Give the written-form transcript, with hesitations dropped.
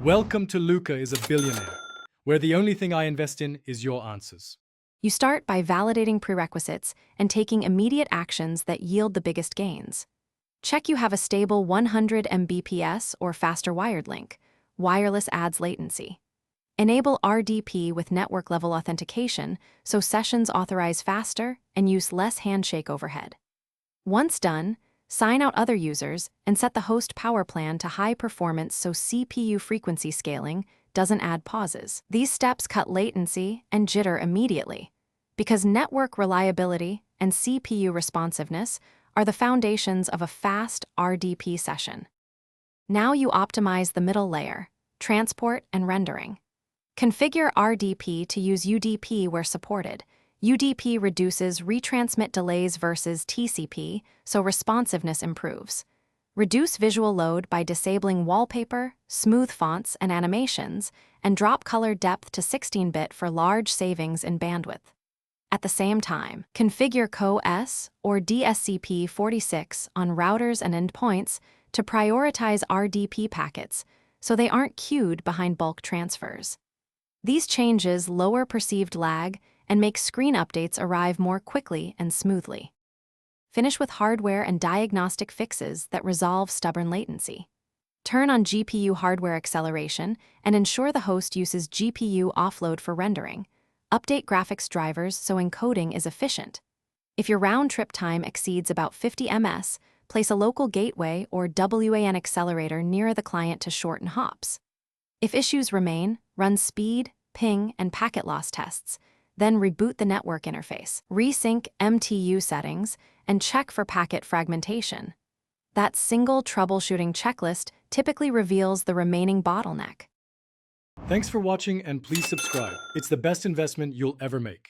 Welcome to Luca is a Billionaire, where the only thing I invest in is your answers. You start by validating prerequisites and taking immediate actions that yield the biggest gains. Check you have a stable 100 Mbps or faster wired link. Wireless adds latency. Enable RDP with network-level authentication so sessions authorize faster and use less handshake overhead. Once done, sign out other users and set the host power plan to high performance so CPU frequency scaling doesn't add pauses. These steps cut latency and jitter immediately, because network reliability and CPU responsiveness are the foundations of a fast RDP session. Now you optimize the middle layer, transport and rendering. Configure RDP to use UDP where supported. UDP reduces retransmit delays versus TCP, so responsiveness improves. Reduce visual load by disabling wallpaper, smooth fonts, and animations, and drop color depth to 16-bit for large savings in bandwidth. At the same time, configure CoS or DSCP46 on routers and endpoints to prioritize RDP packets so they aren't queued behind bulk transfers. These changes lower perceived lag and make screen updates arrive more quickly and smoothly. Finish with hardware and diagnostic fixes that resolve stubborn latency. Turn on GPU hardware acceleration and ensure the host uses GPU offload for rendering. Update graphics drivers so encoding is efficient. If your round-trip time exceeds about 50 ms, place a local gateway or WAN accelerator near the client to shorten hops. If issues remain, run speed, ping, and packet loss tests, then reboot the network interface. Resync MTU settings and check for packet fragmentation. That single troubleshooting checklist typically reveals the remaining bottleneck. Thanks for watching and please subscribe. It's the best investment you'll ever make.